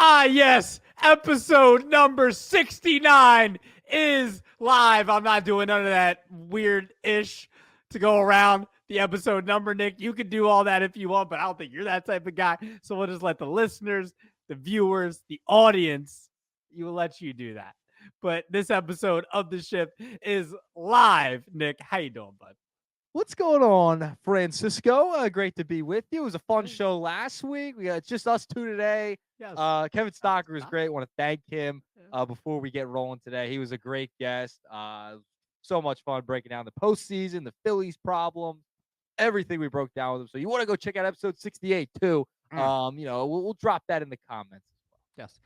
Yes, episode number 69 is live. I'm not doing none of that weird-ish to go around the episode number, Nick. You can do all that if you want, but I don't think you're that type of guy. So we'll just let the listeners, the viewers, the audience, will let you do that. But this episode of The Shift is live. Nick, how you doing, bud? What's going on, Francisco? Great to be with you. It was a fun show last week. It's just us two today. Yes. Kevin Stocker was great. I want to thank him before we get rolling today. He was a great guest. So much fun breaking down the postseason, the Phillies' problems, everything we broke down with him. So you want to go check out episode 68 too. We'll drop that in the comments. Yes.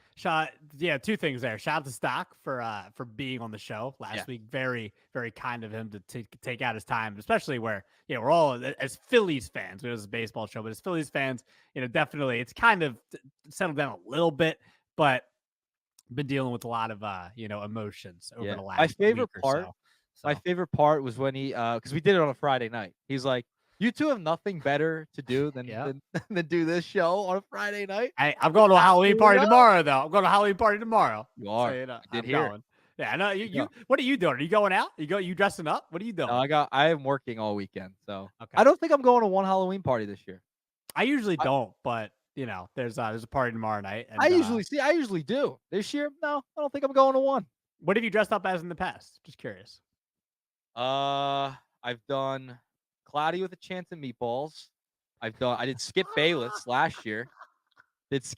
Two things there. Shout out to Stock for being on the show last week. Very, very kind of him to take out his time, especially where, we're all as Phillies fans. It was a baseball show, but as Phillies fans, definitely it's kind of settled down a little bit, but been dealing with a lot of emotions over the last week or so. My favorite part was when he because we did it on a Friday night. He's like, you two have nothing better to do than do this show on a Friday night. I'm going to a Halloween party tomorrow, though. I'm going to a Halloween party tomorrow. You are. So, I did hear. Going. Yeah, I know. You. What are you doing? Are you going out? You dressing up? What are you doing? No, I am working all weekend, so I don't think I'm going to one Halloween party this year. I usually don't, but there's a party tomorrow night. And, I usually do. This year, no, I don't think I'm going to one. What have you dressed up as in the past? Just curious. I've done Cloudy with a Chance of Meatballs. I did Skip Bayless last year. That's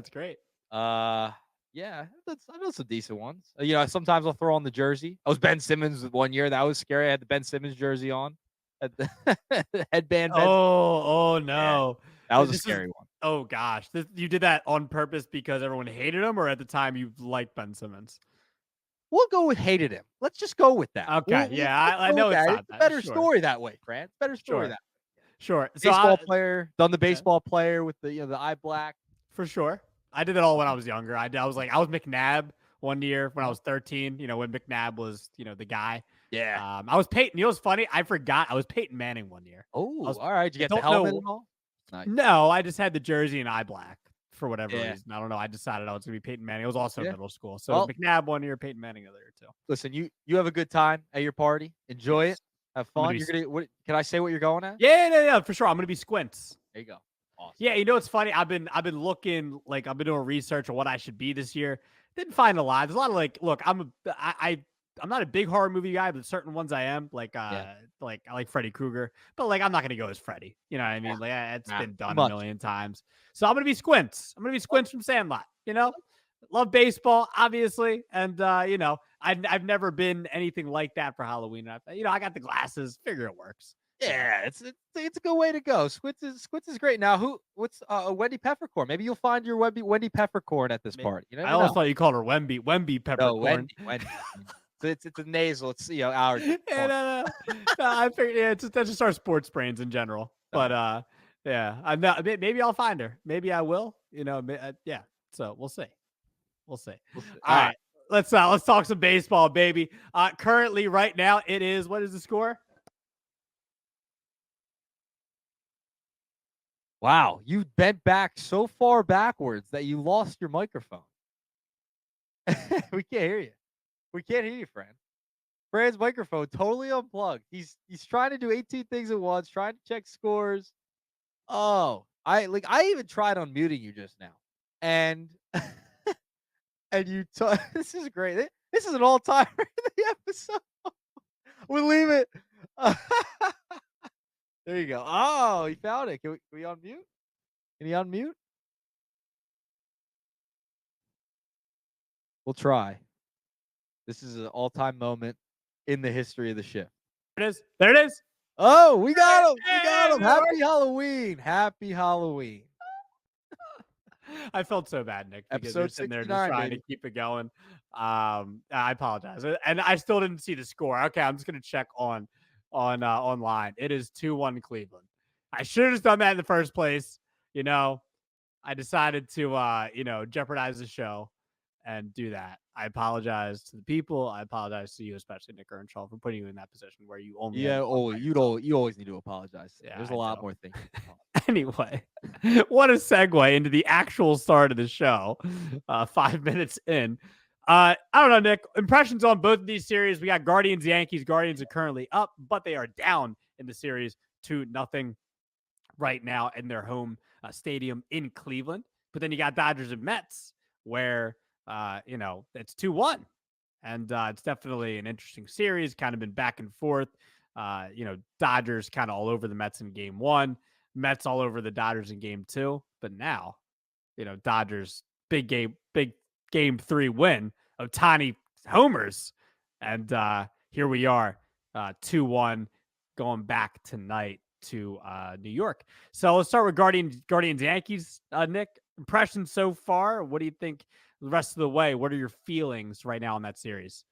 great. I know some decent ones. Sometimes I'll throw on the jersey. I was Ben Simmons one year. That was scary. I had the Ben Simmons jersey on. At the headband. Oh no. Yeah, that was a scary one. Oh gosh. You did that on purpose because everyone hated him, or at the time you liked Ben Simmons? We'll go with hated him. Let's just go with that. Okay. I know it's not a better story that way, Fran. Better story that way. Sure. Baseball player, done the baseball player with the eye black. For sure. I did it all when I was younger. I was McNabb one year when I was 13, when McNabb was, the guy. Yeah. I was Peyton. What's funny? I forgot. I was Peyton Manning one year. Oh, all right. Did you get the helmet and all? Nice. No, I just had the jersey and eye black for whatever reason. I don't know. I decided I was going to be Peyton Manning. It was also middle school. So McNabb one year, Peyton Manning the other year too. Listen, you have a good time at your party. Enjoy it. Have fun. Can I say what you're going at? Yeah, for sure. I'm going to be Squints. There you go. Awesome. Yeah, it's funny. I've been looking, I've been doing research on what I should be this year. Didn't find a lot. There's a lot of look, I'm not a big horror movie guy, but certain ones I am. I like Freddy Krueger, but I'm not gonna go as Freddy. You know what I mean? It's been done a million times. So I'm gonna be Squints. I'm gonna be Squints from Sandlot. Love baseball, obviously, and I've never been anything like that for Halloween. I got the glasses. Figure it works. Yeah, it's a good way to go. Squints is great. Now, what's Wendy Peppercorn? Maybe you'll find your Wendy Peppercorn at this party. I always thought you called her Wemby Peppercorn. No, Wendy. It's a nasal. It's allergy. No. I figured that's just our sports brains in general. But I'm not. Maybe I'll find her. Maybe I will. So we'll see. All right. Let's talk some baseball, baby. Currently, right now, it is. What is the score? Wow, you bent back so far backwards that you lost your microphone. We can't hear you. We can't hear you, Fran. Fran's microphone totally unplugged. He's trying to do 18 things at once, trying to check scores. Oh, I even tried unmuting you just now, and you. This is great. This is an all-timer in the episode. We'll leave it. There you go. Oh, he found it. Can we unmute? Can he unmute? We'll try. This is an all-time moment in the history of the shift. There it is. Oh, we got him. We got him. Happy Halloween. Happy Halloween. I felt so bad, Nick. Episode you're sitting there just trying to keep it going. I apologize. And I still didn't see the score. Okay, I'm just going to check online. It is 2-1 Cleveland. I should have just done that in the first place. I decided to jeopardize the show and do that. I apologize to the people. I apologize to you, especially Nick Earnshaw, for putting you in that position where you only you always need to apologize. Yeah, there's a lot more things. Anyway, what a segue into the actual start of the show. 5 minutes in. I don't know, Nick. Impressions on both of these series. We got Guardians, Yankees. Guardians are currently up, but they are down in the series 2-0 right now in their home stadium in Cleveland. But then you got Dodgers and Mets, where it's 2-1, and it's definitely an interesting series. Kind of been back and forth. Dodgers kind of all over the Mets in Game 1, Mets all over the Dodgers in Game 2. But now, Dodgers big Game 3 win. Ohtani homers, and here we are, 2-1, going back tonight to New York. So let's start with Guardians Yankees. Nick, impressions so far. What do you think the rest of the way? What are your feelings right now in that series?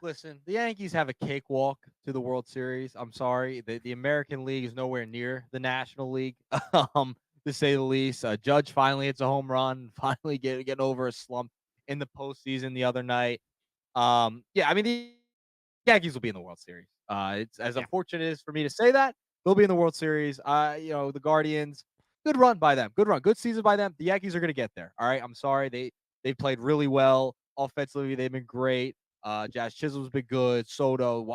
Listen, the Yankees have a cakewalk to the World Series. I'm sorry. The American League is nowhere near the National League, to say the least. Judge finally hits a home run, finally getting over a slump in the postseason the other night. Yeah, I mean, the Yankees will be in the World Series. It's as unfortunate as for me to say that, they'll be in the World Series. The Guardians, good run by them. Good run. Good season by them. The Yankees are going to get there. All right. I'm sorry. They played really well. Offensively, they've been great. Jazz Chisholm's been good. Soto,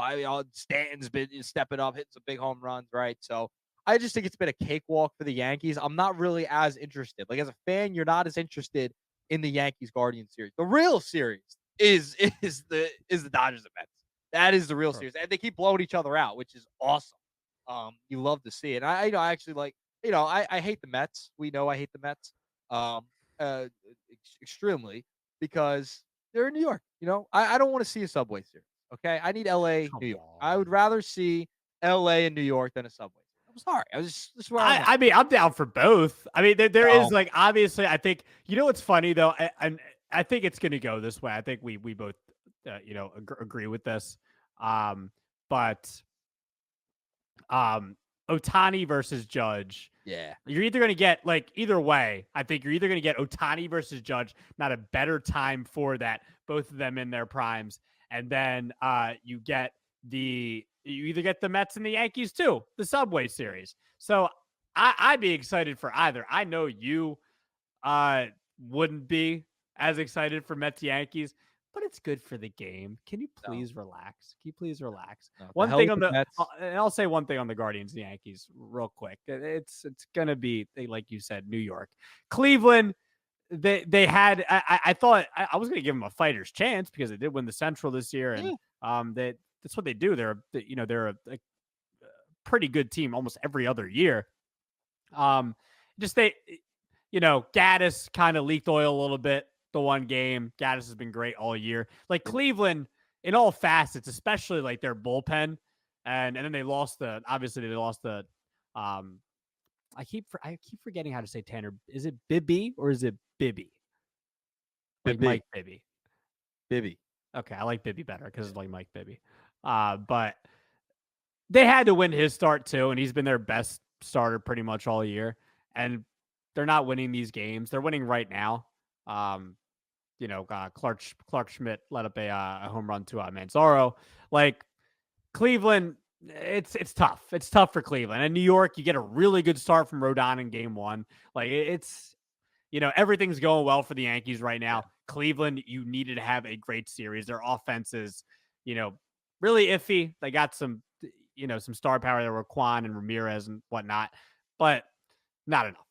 Stanton's been stepping up, hitting some big home runs, right? So I just think it's been a cakewalk for the Yankees. I'm not really as interested. Like, as a fan, you're not as interested in the Yankees Guardians series. The real series is the Dodgers and Mets. That is the real series, and they keep blowing each other out, which is awesome. You love to see it. I actually like. I hate the Mets. We know I hate the Mets, extremely, because they're in New York. I don't want to see a Subway series. Okay, I need L.A., New York. I would rather see L.A. and New York than a Subway. I'm sorry. I was just this is where I'm at. I mean, I'm down for both. I mean, there is, like, obviously, I think, what's funny though, and I think it's going to go this way. I think we both, agree with this. But Ohtani versus Judge. Yeah. You're either going to get, like, either way, I think you're either going to get Ohtani versus Judge, not a better time for that, both of them in their primes. And then you either get the Mets and the Yankees too, the Subway Series. So I'd be excited for either. I know you wouldn't be as excited for Mets Yankees, but it's good for the game. Can you please relax? Can you please relax? No, One thing on I'll say one thing on the Guardians and Yankees real quick. It's gonna be, like you said, New York, Cleveland. They had. I thought I was gonna give them a fighter's chance because they did win the Central this year, and that's what they do. They're a pretty good team almost every other year. Gaddis kind of leaked oil a little bit the one game. Gaddis has been great all year. Like, Cleveland, in all facets, especially like their bullpen, and then they lost the I keep forgetting how to say Tanner. Is it Bibby or is it Bibby? Like Bibby. Mike Bibby. Bibby. Okay, I like Bibby better because it's like Mike Bibby. But they had to win his start too, and he's been their best starter pretty much all year. And they're not winning these games. They're winning right now. Clark Schmidt let up a home run to Manzaro. Like, Cleveland, it's tough. It's tough for Cleveland. And New York, you get a really good start from Rodon in Game 1. Like, everything's going well for the Yankees right now. Cleveland, you needed to have a great series. Their offense is, really iffy. They got some star power. There were Quan and Ramirez and whatnot, but not enough.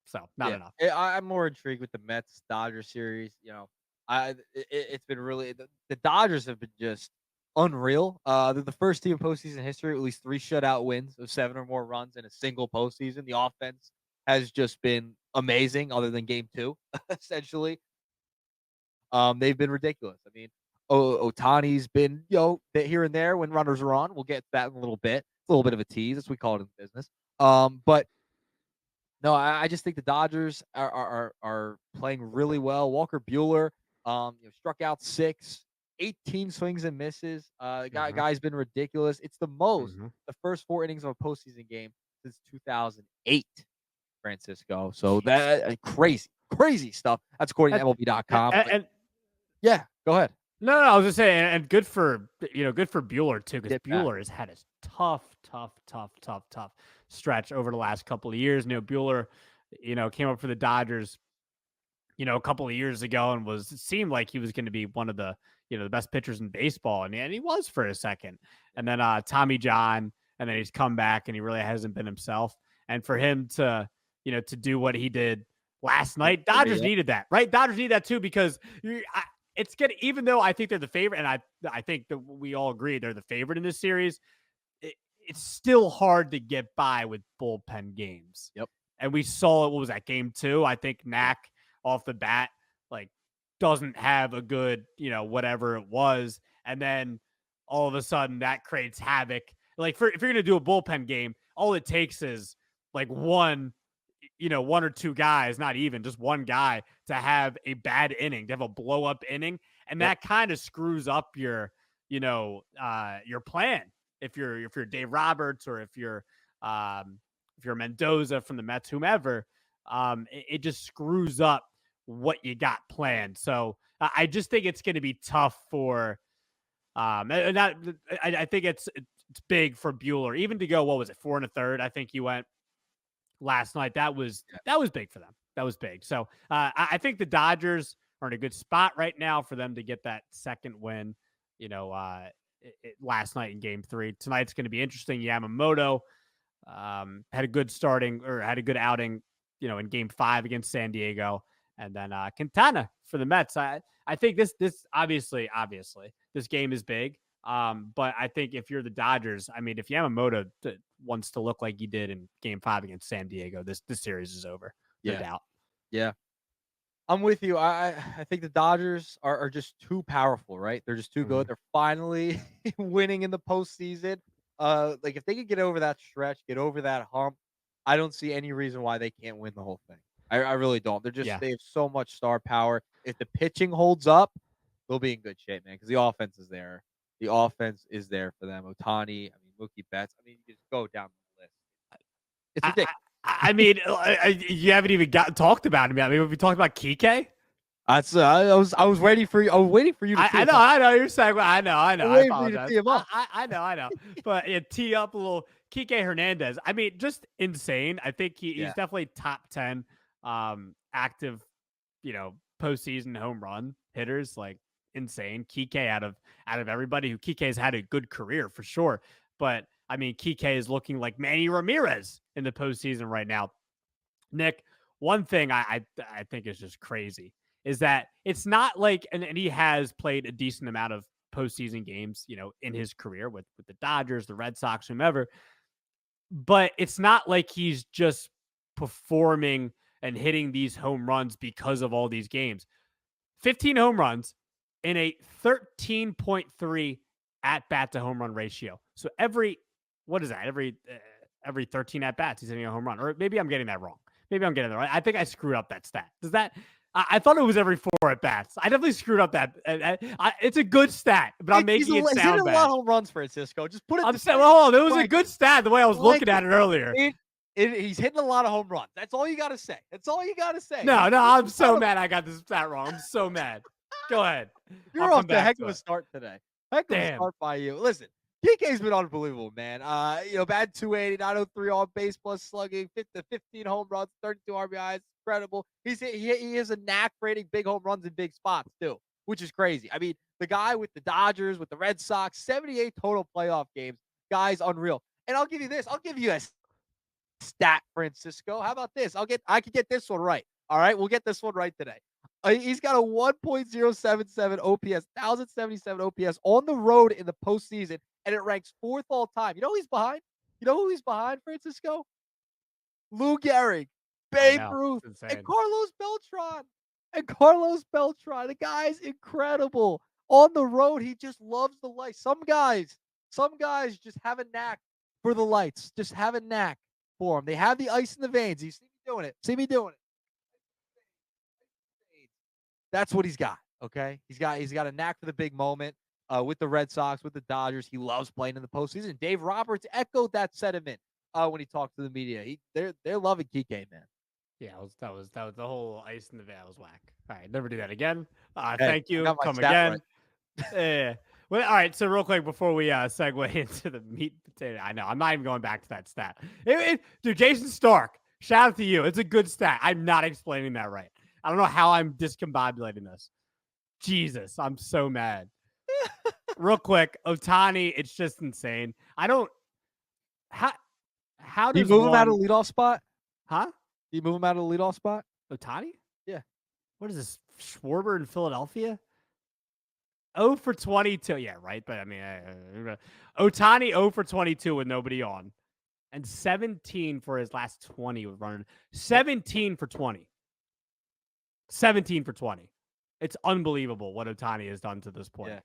So not enough. I'm more intrigued with the Mets Dodgers series. It's been really, the Dodgers have been just unreal. They're the first team in postseason history with at least 3 shutout wins of 7 or more runs in a single postseason. The offense has just been amazing, other than Game 2, essentially. They've been ridiculous. I mean, Ohtani's been, here and there when runners are on. We'll get to that in a little bit. It's a little bit of a tease, as we call it in business. But no, I just think the Dodgers are playing really well. Walker Buehler, struck out 6, 18 swings and misses. The guy's been ridiculous. It's the most, the first 4 innings of a postseason game since 2008, Francisco. So that crazy stuff. That's according to MLB.com. And yeah, go ahead. No, I was just saying, and good for good for Bueller too, because Get back. Bueller has had a tough stretch over the last couple of years. Bueller, came up for the Dodgers, a couple of years ago, and it seemed like he was going to be one of the the best pitchers in baseball, and he was for a second, and then Tommy John, and then he's come back, and he really hasn't been himself, and for him to to do what he did last night, Dodgers needed that, right? Dodgers need that too, because it's good. Even though I think they're the favorite, and I think that we all agree they're the favorite in this series, it's still hard to get by with bullpen games. Yep. And we saw it. What was that, game 2? I think Knack off the bat, like, doesn't have a good, whatever it was. And then all of a sudden that creates havoc. Like, if you're going to do a bullpen game, all it takes is like one or two guys, not even just one guy, to have a bad inning, to have a blow up inning. And that kind of screws up your plan. If you're Dave Roberts, or if you're Mendoza from the Mets, whomever, it just screws up what you got planned. So I just think it's going to be tough for I think it's big for Bueller, even to go, what was it, 4 1/3? I think he went last night. That was big for them. That was big. So I think the Dodgers are in a good spot right now for them to get that second win. Last night in Game 3. Tonight's going to be interesting. Yamamoto had a good outing, in Game 5 against San Diego, and then Quintana for the Mets. I think this obviously this game is big. But I think if you're the Dodgers, I mean, if Yamamoto wants to look like he did in Game 5 against San Diego, this series is over. No doubt. Yeah. I'm with you. I think the Dodgers are just too powerful, right? They're just too good. They're finally winning in the postseason. Like, if they could get over that stretch, get over that hump, I don't see any reason why they can't win the whole thing. I really don't. They have so much star power. If the pitching holds up, they'll be in good shape, man, because the offense is there. The offense is there for them. Ohtani, Mookie Betts. You just go down the list. It's ridiculous. I mean, you haven't even talked about him. I mean, have we talked about Kike? That's I was waiting for you. I was waiting for you to. I know. You're saying. I know. I apologize. I know. But tee up a little Kike Hernandez. I mean, just insane. I think he's definitely top 10 active, postseason home run hitters. Like, insane. Kike out of everybody. Kike has had a good career for sure. But I mean, Kike is looking like Manny Ramirez in the postseason right now. Nick, one thing I think is just crazy is that it's not like, and he has played a decent amount of postseason games, in his career with the Dodgers, the Red Sox, whomever. But it's not like he's just performing and hitting these home runs because of all these games. 15 home runs in a 13.3 at bat to home run ratio. So every 13 at bats, he's hitting a home run. Or maybe I'm getting that wrong. I think I screwed up that stat. I thought it was every 4 at bats. I definitely screwed up that. It's a good stat, but I'm making it sound bad. He's hitting a lot of home runs, Francisco. Just put it. I'm saying, oh, that was a good stat. The way I was looking at it earlier. He's hitting a lot of home runs. That's all you got to say. No, I'm so mad. I got this stat wrong. I'm so mad. Go ahead. You're off to heck of a start today. Heck of a start by you. Listen, Kike's been unbelievable, man. Bad 280, 903 on base plus slugging, 15 home runs, 32 RBIs. Incredible. He has a knack for hitting big home runs in big spots too, which is crazy. I mean, the guy with the Dodgers, with the Red Sox, 78 total playoff games. Guy's unreal. And I'll give you this. I'll give you a stat, Francisco. How about this? I can get this one right. All right, we'll get this one right today. He's got a 1.077 OPS, 1,077 OPS on the road in the postseason, and it ranks 4th all time. You know who he's behind? Francisco? Lou Gehrig, Babe Ruth, and Carlos Beltran. The guy's incredible. On the road, he just loves the lights. Some guys just have a knack for the lights. Just have a knack for them. They have the ice in the veins. You see me doing it. That's what he's got. Okay, he's got a knack for the big moment. With the Red Sox, with the Dodgers, he loves playing in the postseason. Dave Roberts echoed that sentiment when he talked to the media. They're loving Kike, man. Yeah, that was the whole ice in the vein was whack. All right, never do that again. Thank you. Come again. Right. Yeah. Well, all right. So real quick before we segue into the meat and potato, I know I'm not even going back to that stat. Dude, Jason Stark, shout out to you. It's a good stat. I'm not explaining that right. I don't know how I'm discombobulating this. Jesus, I'm so mad. Real quick, Ohtani, it's just insane. I don't. How how Do you does move him out of one? the leadoff spot? Huh? Do you move him out of the leadoff spot? Ohtani? Yeah. What is this? Schwarber in Philadelphia? 0 for 22. Yeah, right. But I mean, Ohtani 0 for 22 with nobody on, and 17 for his last 20 with running. 17 for 20. 17 for 20. It's unbelievable what Ohtani has done to this point. Yeah.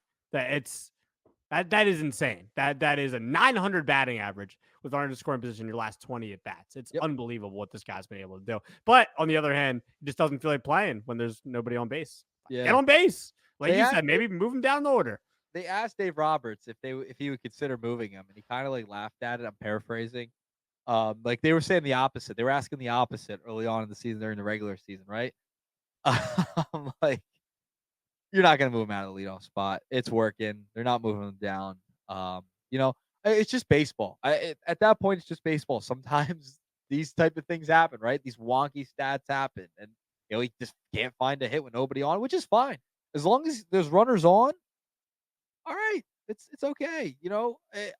That is insane. That is a 900 batting average with runner in scoring position in your last 20 at bats. It's unbelievable what this guy's been able to do. But on the other hand, he just doesn't feel like playing when there's nobody on base. Yeah. Get on base. Like They you asked said, maybe move him down the order. They asked Dave Roberts if he would consider moving him, and he kind of like laughed at it. I'm paraphrasing. Like they were saying the opposite. They were asking the opposite early on in the season during the regular season, right? Like you're not gonna move him out of the leadoff spot. It's working. They're not moving him down. You know, it's just baseball. At that point, it's just baseball. Sometimes these type of things happen, right? These wonky stats happen, and he just can't find a hit with nobody on, which is fine as long as there's runners on. All right, it's okay.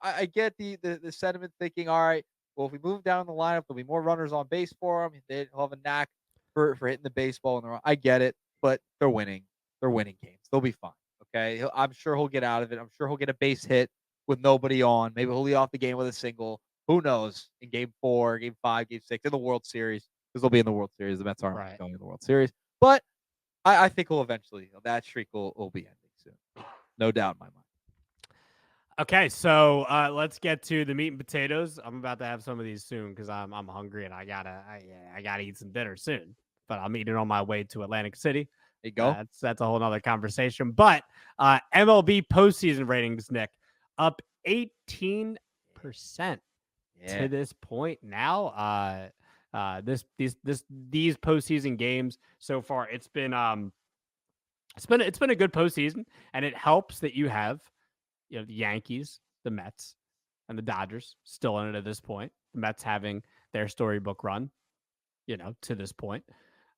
I get the sentiment thinking, all right, well, if we move down the lineup, there'll be more runners on base for him. They'll have a knack for hitting the baseball. I get it, but they're winning. They're winning games. They'll be fine. Okay, I'm sure he'll get out of it. I'm sure he'll get a base hit with nobody on. Maybe he'll lead off the game with a single. Who knows? In Game 4, Game 5, Game 6, in the World Series, because they'll be in the World Series. The Mets aren't going in the World Series, but I think he'll eventually. That streak will be ending soon. No doubt in my mind. Okay, so let's get to the meat and potatoes. I'm about to have some of these soon because I'm hungry and I gotta eat some dinner soon. But I'm eating on my way to Atlantic City. There you go. That's a whole nother conversation. But MLB postseason ratings, Nick, up 18% to this point now. These postseason games so far, it's been a good postseason, and it helps that you have the Yankees, the Mets, and the Dodgers still in it at this point. The Mets having their storybook run, to this point.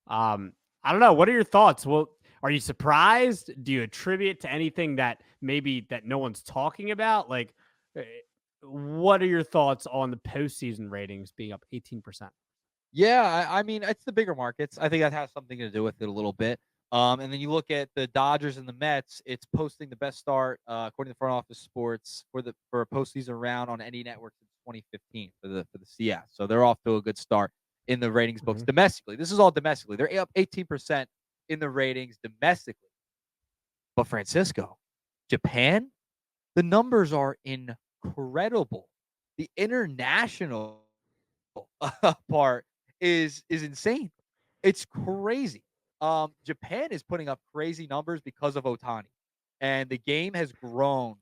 I don't know. What are your thoughts? Well, are you surprised? Do you attribute it to anything that maybe that no one's talking about? Like, what are your thoughts on the postseason ratings being up 18%? Yeah, I mean, it's the bigger markets. I think that has something to do with it a little bit. And then you look at the Dodgers and the Mets. It's posting the best start according to Front Office Sports for a postseason round on any network since 2015 for the CS. So they're off to a good start in the ratings books domestically. This is all domestically. They're up 18% in the ratings domestically. But Francisco, Japan, the numbers are incredible. The international part is insane. It's crazy. Japan is putting up crazy numbers because of Ohtani, and the game has grown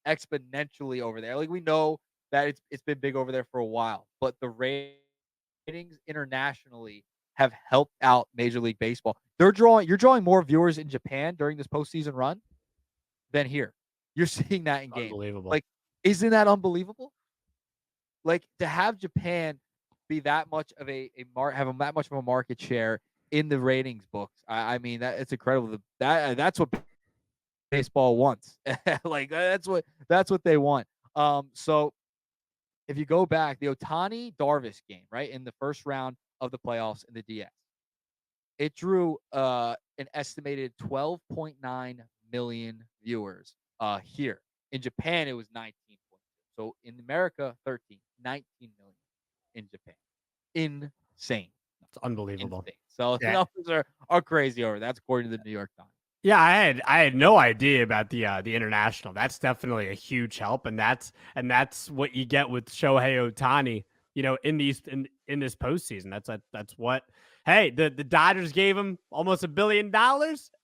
exponentially over there. Like we know that it's been big over there for a while, but the ratings internationally have helped out Major League Baseball. You're drawing more viewers in Japan during this postseason run than here. You're seeing that in game. Unbelievable. Like, isn't that unbelievable? Like to have Japan be that much of have that much of a market share in the ratings books. I mean that it's incredible. That's what baseball wants. Like that's what they want. So if you go back, the Ohtani Darvish game, right, in the first round of the playoffs in the DS, it drew an estimated 12.9 million viewers here. In Japan, it was 19. So in America, 19 million in Japan. Insane. That's unbelievable. Insane. So the numbers are crazy over. That's according to the New York Times. Yeah, I had no idea about the international. That's definitely a huge help, and that's what you get with Shohei Ohtani. In this postseason, that's what. Hey, the Dodgers gave him almost $1 billion,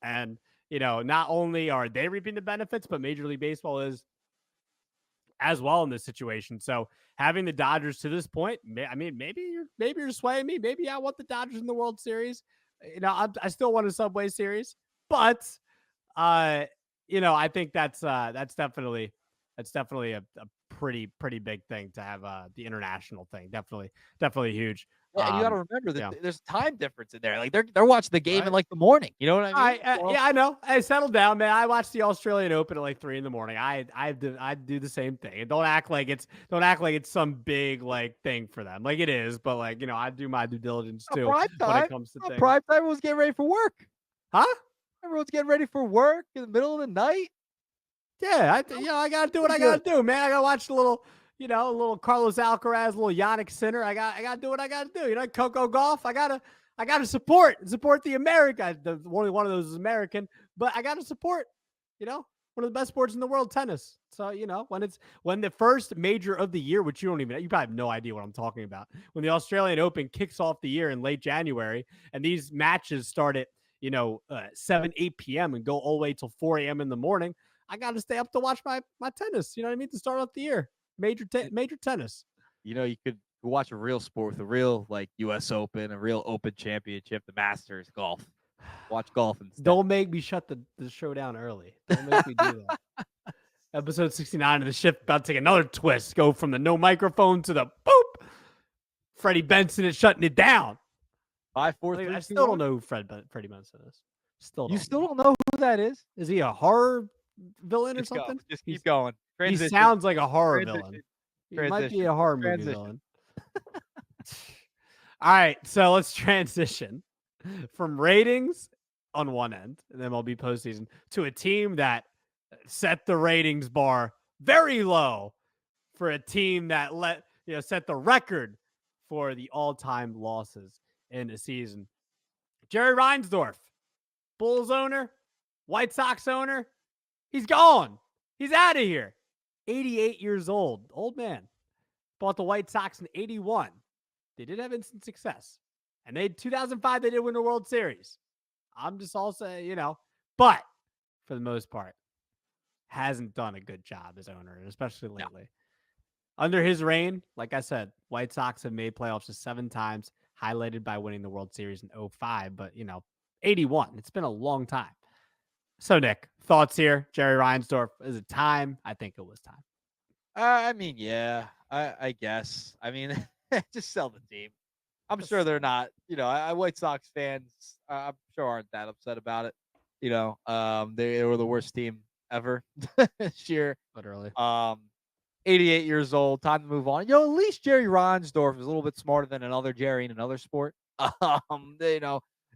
and not only are they reaping the benefits, but Major League Baseball is as well in this situation. So having the Dodgers to this point, I mean, maybe you're swaying me. Maybe I want the Dodgers in the World Series. I still want a Subway Series, but I think that's definitely a pretty big thing to have the international thing. Definitely huge. Yeah, and you got to remember that Yeah. there's time difference in there. Like they're watching the game in Right. like the morning. You know what I All mean? right, yeah, I know. Hey, settle down, man. I watch the Australian Open at like 3 in the morning. I do the same thing. And don't act like it's some big like thing for them. Like it is, but like I do my due diligence too Prime when it time. comes to things. Prime time. Everyone's getting ready for work. Huh? Everyone's getting ready for work in the middle of the night. Yeah, I gotta do what I gotta do, man. I gotta watch a little Carlos Alcaraz, a little Yannick Sinner. I gotta do what I gotta do. Coco Golf. I gotta support the America. Only one of those is American, but I gotta support. One of the best sports in the world, tennis. So when the first major of the year, which you probably have no idea what I'm talking about. When the Australian Open kicks off the year in late January, and these matches start at 7, 8 p.m. and go all the way till 4 a.m. in the morning. I got to stay up to watch my tennis. You know what I mean? To start off the year, major tennis. You could watch a real sport with a real like U.S. Open, a real Open Championship, the Masters, golf. Watch golf instead. Don't make me shut the show down early. Don't make me do that. Episode 69 of the shift about to take another twist. Go from the no microphone to the boop. Freddie Benson is shutting it down. 5, 4, 3, I still don't know who Freddie Benson is. Still don't know who that is? Is he a horror villain or something? Just keep going. He sounds like a horror villain. He might be a horror movie villain. All right, so let's transition from ratings on one end, and then MLB postseason, to a team that set the ratings bar very low for a team that set the record for the all-time losses in a season. Jerry Reinsdorf, Bulls owner, White Sox owner, he's gone. He's out of here. 88 years old. Old man. Bought the White Sox in 81. They did have instant success. And 2005, they did win the World Series. I'm just also, but for the most part, hasn't done a good job as owner, especially lately. No. Under his reign, like I said, White Sox have made playoffs just 7 times, highlighted by winning the World Series in 05. But, 81. It's been a long time. So, Nick, thoughts here? Jerry Reinsdorf, is it time? I think it was time. I mean, yeah, I guess. I mean, just sell the team. I'm sure they're not, White Sox fans, I'm sure aren't that upset about it. They were the worst team ever this year. Literally. 88 years old, time to move on. At least Jerry Reinsdorf is a little bit smarter than another Jerry in another sport.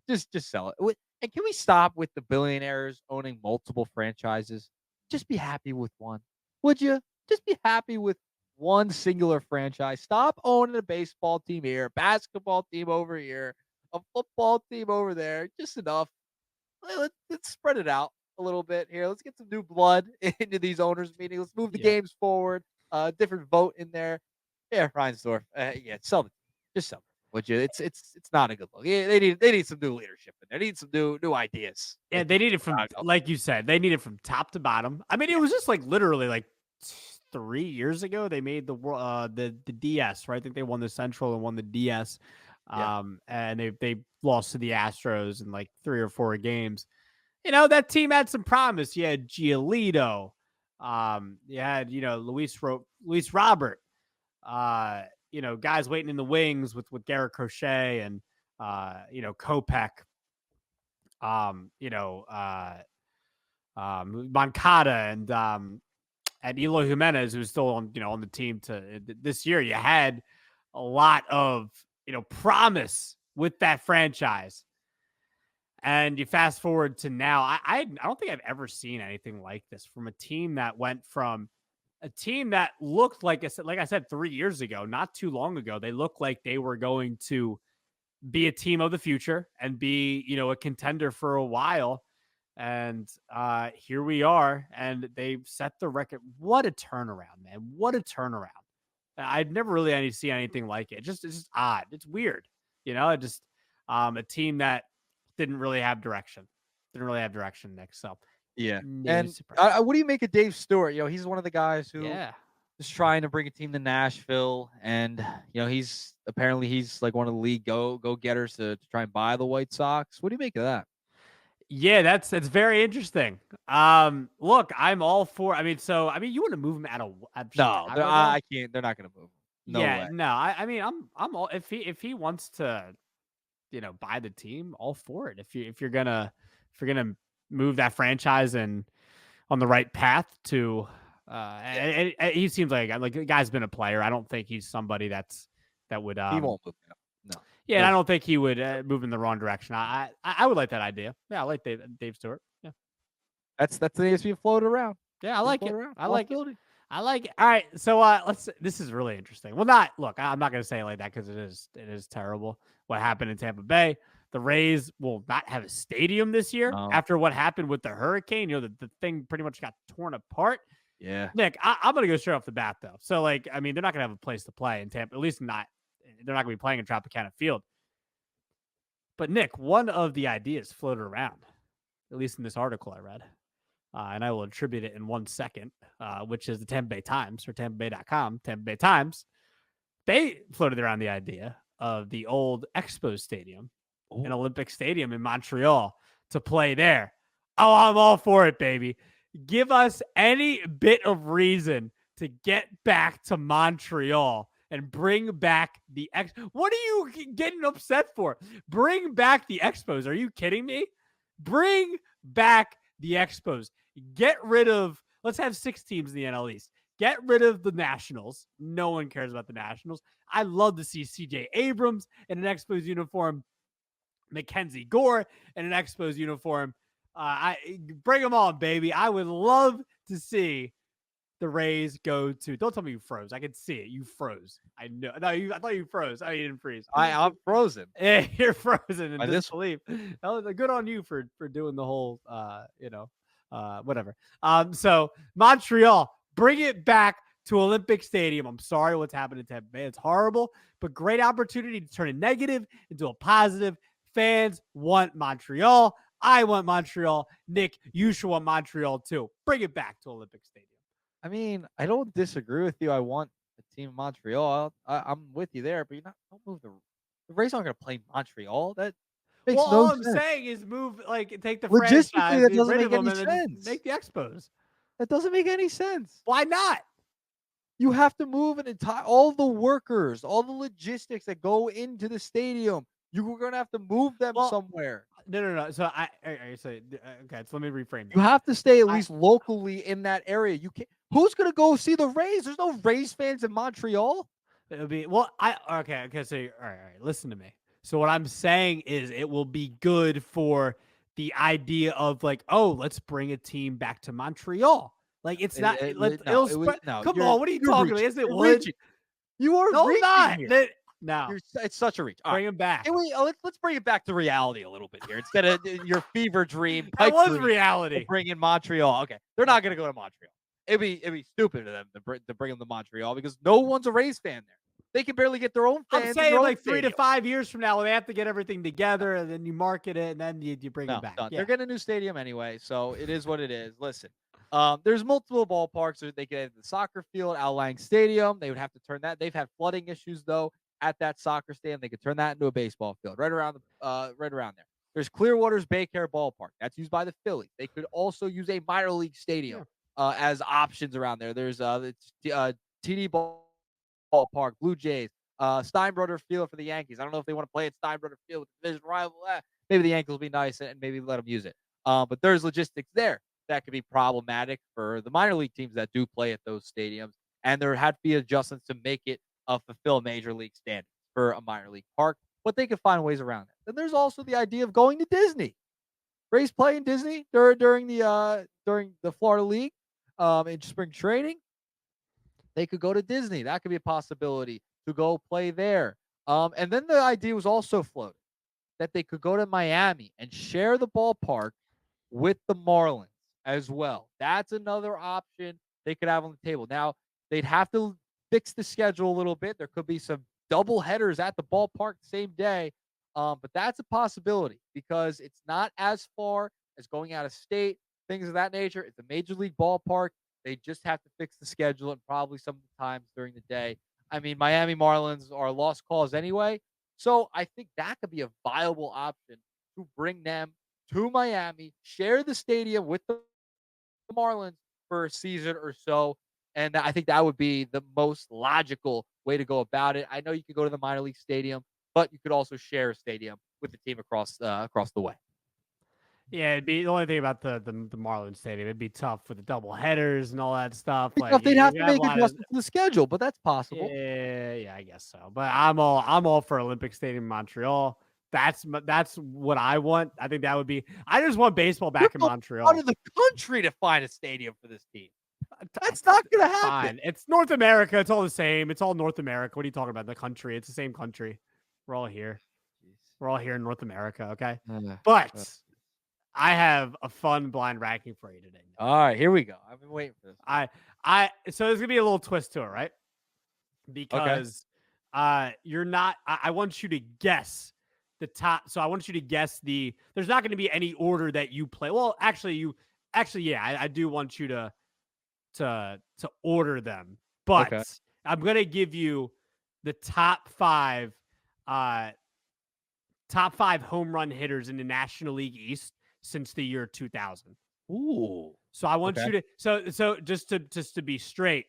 Just sell it. And can we stop with the billionaires owning multiple franchises? Just be happy with one. Would you? Just be happy with one singular franchise. Stop owning a baseball team here, basketball team over here, a football team over there. Just enough. Let's spread it out a little bit here. Let's get some new blood into these owners' meetings. Let's move the games forward. Different vote in there. Yeah, Reinsdorf. Sell it. Just sell it. Would you? It's not a good look. Yeah, they need some new leadership in there. They need some new ideas. Yeah, they need it from, like you said, they need it from top to bottom. I mean, it was just like literally like 3 years ago they made the DS, right? I think they won the Central and won the DS. And they lost to the Astros in like 3 or 4 games. That team had some promise. You had Giolito. You had, Luis Robert. Guys waiting in the wings with Garrett Crochet and Kopech. Moncada and Eloy Jimenez, who's still on the team this year. You had a lot of promise with that franchise, and you fast forward to now. I don't think I've ever seen anything like this from a team that went from a team that looked like I said 3 years ago, not too long ago. They looked like they were going to be a team of the future and be a contender for a while. And here we are, and they've set the record. What a turnaround, man. What a turnaround. I'd never really seen anything like it. It's just odd. It's weird. Just a team that didn't really have direction. Nick. So, yeah. And what do you make of Dave Stewart? He's one of the guys who is trying to bring a team to Nashville. And, he's like one of the league go-getters to try and buy the White Sox. What do you make of that? Yeah, that's very interesting. Look, I'm all for. You want to move him out of No, Chicago, though? I can't. They're not going to move him. No Yeah, way. no. I'm all if he wants to, buy the team, all for it. If you're gonna move that franchise and on the right path to, Yeah, he seems like the guy's been a player. I don't think he's somebody that would he won't move him. No, yeah, and I no. don't think he would move in the wrong direction. I would like that idea. Yeah, I like Dave Stewart. Yeah. That's the thing that's being floated around. Yeah, I Being like floated it. around. I like it. Possibility. I like it. All right, so this is really interesting. Well, not look. I'm not going to say it like that because it is terrible what happened in Tampa Bay. The Rays will not have a stadium this year No. after what happened with the hurricane. The thing pretty much got torn apart. Yeah. Nick, I'm going to go straight off the bat though. So they're not going to have a place to play in Tampa. At least not. They're not going to be playing in Tropicana Field. But Nick, one of the ideas floated around, at least in this article I read, and I will attribute it in 1 second, which is the Tampa Bay Times or TampaBay.com, Tampa Bay Times. They floated around the idea of the old Expo Stadium, an Olympic Stadium in Montreal, to play there. Oh, I'm all for it, baby. Give us any bit of reason to get back to Montreal and bring back the What are you getting upset for? Bring back the Expos. Are you kidding me? Bring back the Expos. Get rid of, let's have 6 teams in the NL East. Get rid of the Nationals. No one cares about the Nationals. I love to see CJ Abrams in an Expos uniform, Mackenzie Gore in an Expos uniform. I bring them on, baby. I would love to see the Rays go to. Don't tell me you froze. I could see it. You froze. I know. No, I thought you froze. You didn't freeze. I'm frozen. Yeah, you're frozen in By this disbelief. Good on you for doing the whole, whatever. So Montreal, bring it back to Olympic Stadium. I'm sorry what's happened in Tampa Bay. It's horrible, but great opportunity to turn a negative into a positive. Fans want Montreal. I want Montreal. Nick, you should want Montreal too. Bring it back to Olympic Stadium. I mean, I don't disagree with you. I want a team in Montreal. I'm with you there, but don't move the Rays aren't going to play Montreal. That makes no All I'm sense. saying is take the Logistically, franchise, that get doesn't rid make of them, any and then sense. make the Expos. That doesn't make any sense. Why not? You have to move all the workers, all the logistics that go into the stadium. You're going to have to move them somewhere. No. So okay. So let me reframe that. You have to stay at least locally in that area. You can't. Who's going to go see the Rays? There's no Rays fans in Montreal. It'll be okay. So all right. Listen to me. So what I'm saying is, it will be good for the idea of let's bring a team back to Montreal. It's not. Come on, what are you talking about? Isn't it wood? You are no, reaching not. here. No, it's such a reach. Bring him back. Let's bring it back to reality a little bit here instead of your fever dream. That was reality. Bring in Montreal. Okay, they're not going to go to Montreal. It'd be stupid of them to bring them to Montreal because no one's a Rays fan there. They can barely get their own fans. I'm saying 3 to 5 years from now, when they have to get everything together, and then you market it, and then you bring them back. Yeah. They're getting a new stadium anyway, so it is what it is. Listen, there's multiple ballparks. They could have the soccer field, Al Lang Stadium. They would have to turn that. They've had flooding issues though at that soccer stadium. They could turn that into a baseball field right around there. There's Clearwater's Baycare Ballpark. That's used by the Phillies. They could also use a minor league stadium as options around there. There's the TD Ballpark, Blue Jays, Steinbrenner Field for the Yankees. I don't know if they want to play at Steinbrenner Field with the division rival. Maybe the Yankees will be nice and maybe let them use it. But there's logistics there that could be problematic for the minor league teams that do play at those stadiums. And there had to be adjustments to make it fulfill major league standards for a minor league park. But they could find ways around it. Then there's also the idea of going to Disney. Rays play in Disney during the Florida League in spring training. They could go to Disney. That could be a possibility to go play there. And then the idea was also floated that they could go to Miami and share the ballpark with the Marlins as well. That's another option they could have on the table. Now, they'd have to fix the schedule a little bit. There could be some double headers at the ballpark the same day. But that's a possibility because it's not as far as going out of state, things of that nature. It's a major league ballpark. They just have to fix the schedule and probably sometimes during the day. I mean, Miami Marlins are a lost cause anyway. So I think that could be a viable option to bring them to Miami, share the stadium with the Marlins for a season or so. And I think that would be the most logical way to go about it. I know you could go to the minor league stadium, but you could also share a stadium with the team across the way. Yeah, it'd be the only thing about the Marlins Stadium. It'd be tough with the double headers and all that stuff. Like They'd have you to have a make lot of adjustments to the schedule, but that's possible. yeah, I guess so. But I'm all for Olympic Stadium in Montreal. That's what I want. I think that would be. I just want baseball You're back in going out Montreal. of the country to find a stadium for this team. That's not going to happen. Fine. It's North America. It's all the same. It's all North America. What are you talking about? The country. It's the same country. We're all here. We're all here in North America. Okay. But I have a fun blind ranking for you today. All right, here we go. I've been waiting for this. So there's gonna be a little twist to it, right? Because you're not. I want you to guess the top. So I want you to guess the. There's not going to be any order that you play. Well, yeah, I do want you to order them, but I'm gonna give you the top five home run hitters in the National League East since the year 2000. Ooh. So I want you to so just to be straight,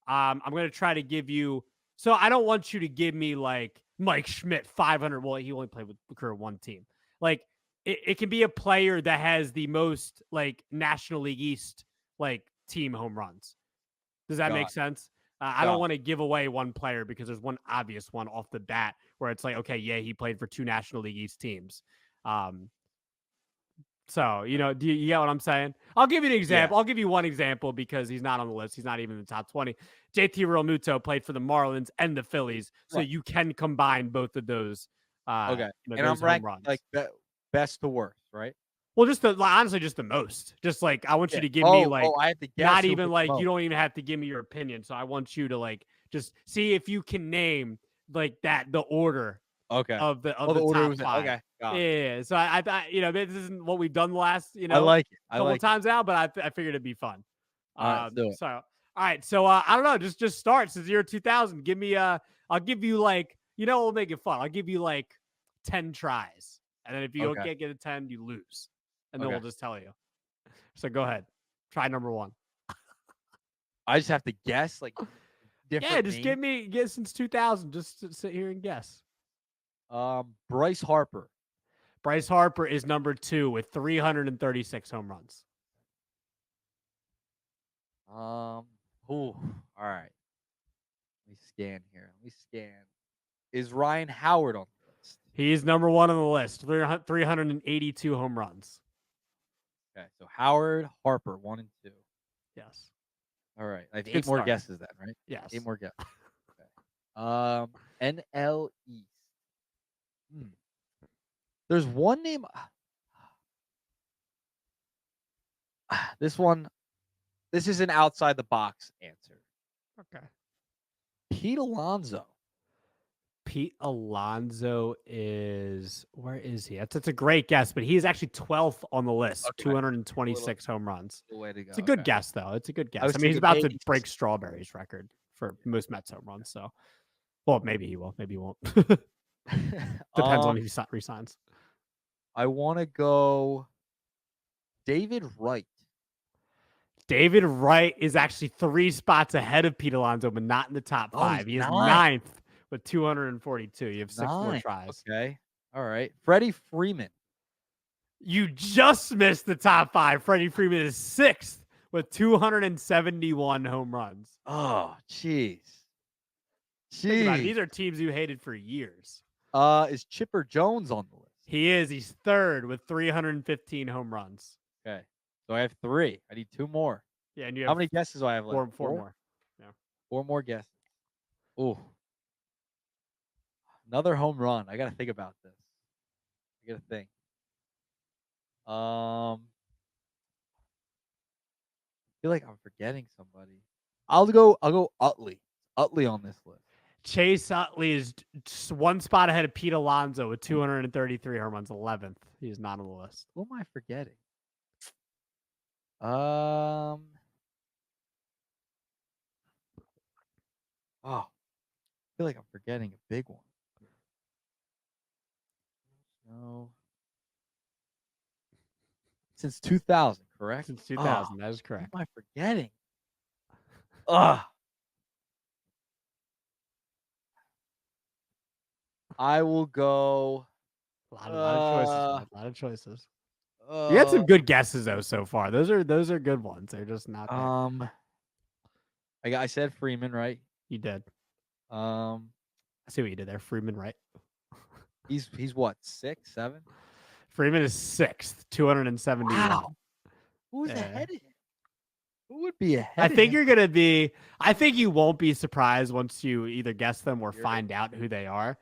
I'm gonna try to give you. So I don't want you to give me like Mike Schmidt 500. Well, he only played with the career one team. Like it can be a player that has the most like National League East like team home runs. Does that make sense? I don't want to give away one player because there's one obvious one off the bat where it's like, okay, yeah, he played for 2 National League East teams. So, do you get what I'm saying? I'll give you an example. I'll give you one example because he's not on the list. He's not even in the top 20. JT Realmuto played for the Marlins and the Phillies. So you can combine both of those. And those I'm ranked runs. like best to worst, right? Well, honestly, just the most. Just like I want you to give me like I have to guess not even like you don't even have to give me your opinion. So I want you to like just see if you can name like the order of the top five. Yeah. So I this isn't what we've done the last I like it. couple times out, but I figured it'd be fun. All right, let's do it. So all right. So I don't know. Just start since year 2000. Give me I'll give you like we'll make it fun. I'll give you like 10 tries, and then if you don't get a 10, you lose. And then we'll just tell you. So go ahead. Try number one. I just have to guess like different. Yeah, just guess since 2000. Just sit here and guess. Bryce Harper. Bryce Harper is number 2 with 336 home runs. All right. Let me scan here. Is Ryan Howard on the list? He is number 1 on the list. 382 home runs. Okay, so Howard, Harper, 1 and 2. Yes. All right. I have 8 more guesses then, right? Yes. 8 more guesses. Okay. NL East. There's one name. This is an outside the box answer. Okay. Pete Alonso. Pete Alonso is where is he? That's a great guess, but he's actually 12th on the list. 226 home runs. Way to go. It's a good guess, though. It's a good guess. I mean, he's about to break Strawberry's record for most Mets home runs. So, well, maybe he will. Maybe he won't. Depends on if he resigns. I want to go David Wright. David Wright is actually 3 spots ahead of Pete Alonso, but not in the top 5. He is 9th with 242. You have 6 more tries. Okay. All right. Freddie Freeman. You just missed the top 5. Freddie Freeman is 6th with 271 home runs. Oh, jeez. Think about it. These are teams you hated for years. Is Chipper Jones on the list? He is. He's 3rd with 315 home runs. Okay. So I have 3. I need 2 more. Yeah, and you have how many guesses do I have left? 4 more. Yeah. 4 more guesses. Ooh. Another home run. I gotta think about this. I gotta think. I feel like I'm forgetting somebody. I'll go Utley. Utley on this list. Chase Utley is 1 spot ahead of Pete Alonso with 233 home runs, 11th. He is not on the list. Who am I forgetting? I feel like I'm forgetting a big one. No. Since 2000, correct? Since 2000, that is correct. What am I forgetting? Ugh. I will go. A lot of choices, man. A lot of choices. You had Uh, some good guesses though so far. Those are good ones. They're just not there. I said Freeman, right? You did. I see what you did there. Freeman, right? He's what, 6, 7? Freeman is 6th, 271. Wow. Who's ahead of him? Who would be ahead? I think you're gonna be. I think you won't be surprised once you either guess them or find out who they are.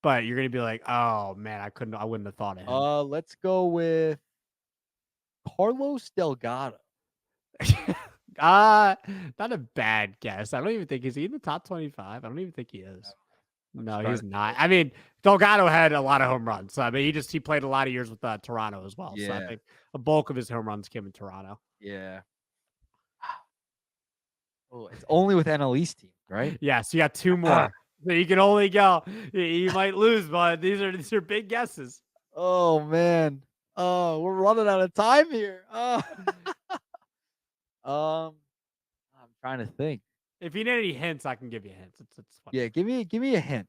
But you're gonna be like, oh man, I wouldn't have thought of him. Let's go with Carlos Delgado. Not a bad guess. I don't even think he's in the top 25. I don't even think he is. No, he's not. I mean, Delgado had a lot of home runs. So, I mean, he played a lot of years with Toronto as well. Yeah. So I think a bulk of his home runs came in Toronto. Yeah. Oh, it's only with NL East teams, right? Yeah, so you got 2 more. So you can only go. You might lose, but these are big guesses. Oh man. Oh, we're running out of time here. I'm trying to think. If you need any hints, I can give you hints. It's fun. Yeah, give me a hint.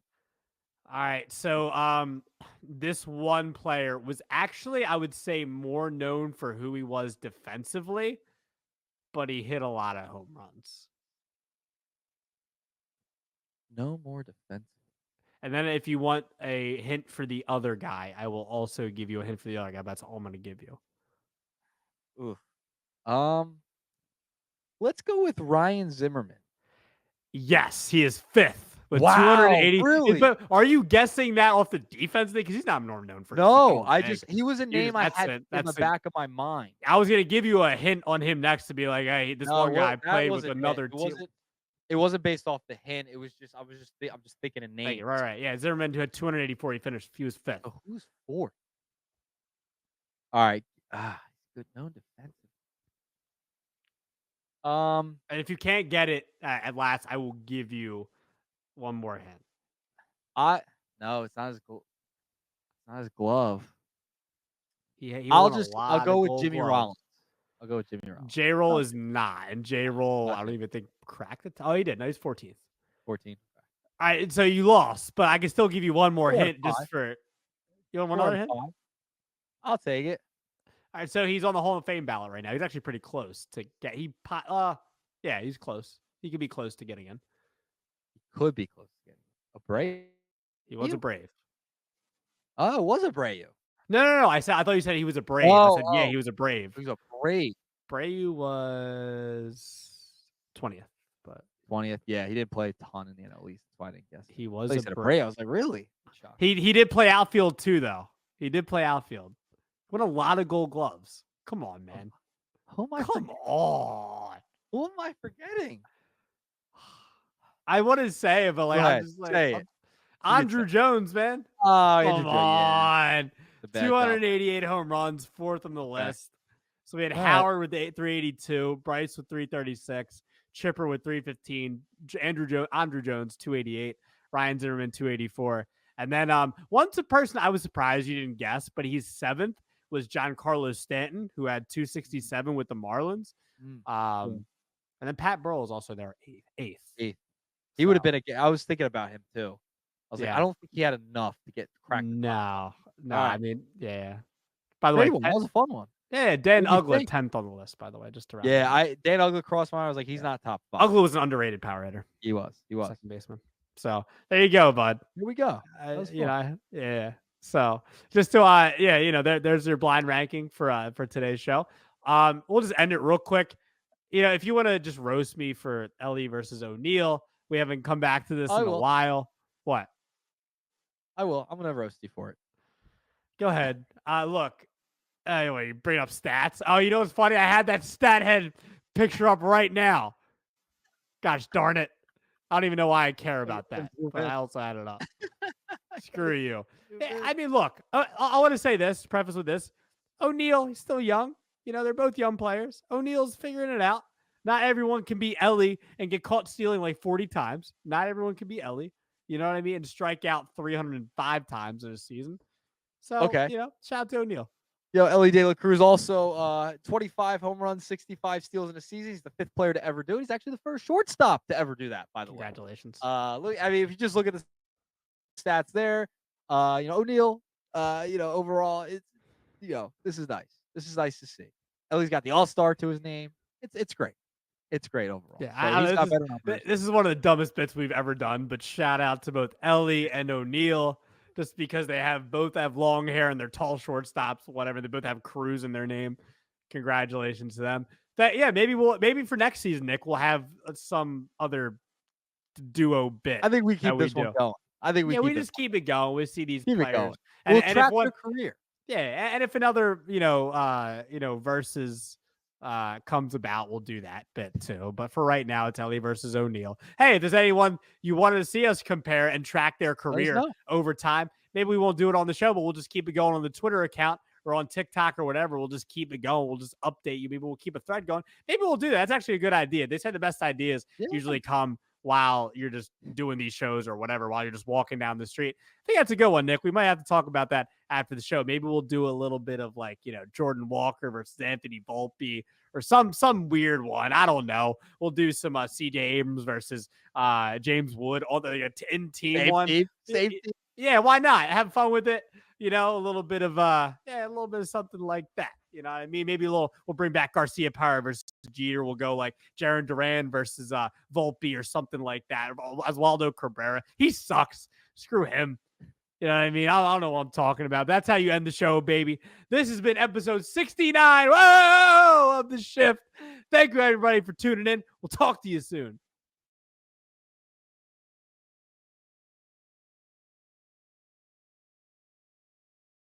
All right, so this one player was actually, I would say, more known for who he was defensively, but he hit a lot of home runs. No more defensive. And then if you want a hint for the other guy, I will also give you a hint for the other guy. That's all I'm going to give you. Oof. Let's go with Ryan Zimmerman. Yes, he is 5th with 280. Really? But are you guessing that off the defense thing? Because he's not known for. No, he was a name I had in the back of my mind. I was gonna give you a hint on him next to be like, hey, this one guy played with another team. It wasn't based off the hint. It was just I'm just thinking a name. Right. Yeah, Zimmerman who had 284. He finished. He was 5th. Oh, who's 4th? All right. Good known defensive. And if you can't get it at last, I will give you one more hint. No, it's not his glove. It's not his glove. I'll go with Jimmy Rollins. I'll go with Jimmy Rollins. J-Roll is not, and J-Roll, I don't even think cracked it. Oh, he did. No, he's 14th. 14. All right, so you lost, but I can still give you one more hint just for. You want one other hint? I'll take it. All right, so he's on the Hall of Fame ballot right now. He's actually pretty close to get. Yeah, he's close. He could be close to getting in. He could be close to getting in. A Brave. He was a Brave. Oh, it was a Brave. No. I thought you said he was a Brave. I said yeah, he was a Brave. He was a Brave. Brave was 20th, but 20th. Yeah, he didn't play a ton in the NL East. That's why I didn't guess. He was a Brave. I was like, really? He did play outfield too, though. He did play outfield. Won a lot of Gold Gloves. Come on, man. Who am I forgetting? I want to say it, but like I'm just like say it. Andrew Jones, man. Oh, come on. Yeah. 288 home runs, 4th on the list. So we had Howard with 382, Bryce with 336, Chipper with 315, Andrew Jones 288, Ryan Zimmerman 284. And then once a person I was surprised you didn't guess, but he's 7th, was Giancarlo Stanton, who had 267 with the Marlins. And then Pat Burrell is also there, 8th. He would have been I was thinking about him too. I was like, I don't think he had enough to get cracked. No. I mean, yeah. By the way, that was a fun one. Yeah, Dan Uggla 10th on the list, by the way, just to wrap Dan Uggla crossed my mind. I was like, he's not top 5. Uggla was an underrated power hitter. He was. Second baseman. So there you go, bud. Here we go. Yeah. So just to there's your blind ranking for today's show. We'll just end it real quick. If you want to just roast me for Elly versus Oneil, we haven't come back to this in a while. What? I will. I'm gonna roast you for it. Go ahead. Look. Anyway, you bring up stats. Oh, you know what's funny? I had that stat head picture up right now. Gosh darn it. I don't even know why I care about that, but I also had it up. Screw you. I mean, look, I want to say this, preface with this. Oneil, he's still young. They're both young players. O'Neill's figuring it out. Not everyone can be Elly and get caught stealing like 40 times. Not everyone can be Elly. You know what I mean? And strike out 305 times in a season. So, shout out to Oneil. Elly De La Cruz also 25 home runs, 65 steals in a season. He's the 5th player to ever do it. He's actually the first shortstop to ever do that, by the way. Congratulations. Look, I mean, if you just look at the stats there, Oneil, overall, it's this is nice. This is nice to see. Elly's got the All-Star to his name. It's great. It's great overall. Yeah, So this is one of the dumbest bits we've ever done, but shout out to both Elly and Oneil, just because they both have long hair and they're tall shortstops, whatever. They both have Cruz in their name. Congratulations to them. Maybe for next season, Nick, we'll have some other duo bit. I think we keep this one going. I think we just keep it going. We see these keep players. It going. And, we'll and track if one, their career. Yeah, and if another, versus comes about, we'll do that bit too. But for right now, it's Elly versus Oneil. Hey, if there's anyone you wanted to see us compare and track their career over time, maybe we won't do it on the show, but we'll just keep it going on the Twitter account or on TikTok or whatever. We'll just keep it going. We'll just update you. Maybe we'll keep a thread going. Maybe we'll do that. That's actually a good idea. They say the best ideas usually come while you're just doing these shows or whatever, while you're just walking down the street. I think that's a good one, Nick. We might have to talk about that after the show. Maybe we'll do a little bit of Jordan Walker versus Anthony Volpe or some weird one. I don't know. We'll do some CJ Abrams versus James Wood, all the in-team one. Same team. Yeah, why not? Have fun with it. A little bit of something like that. You know what I mean? Maybe we'll bring back Garcia Parra versus Jeter. We'll go like Jaron Duran versus Volpe or something like that. Oswaldo Cabrera. He sucks. Screw him. You know what I mean? I don't know what I'm talking about. That's how you end the show, baby. This has been episode 69 of The Shift. Thank you, everybody, for tuning in. We'll talk to you soon.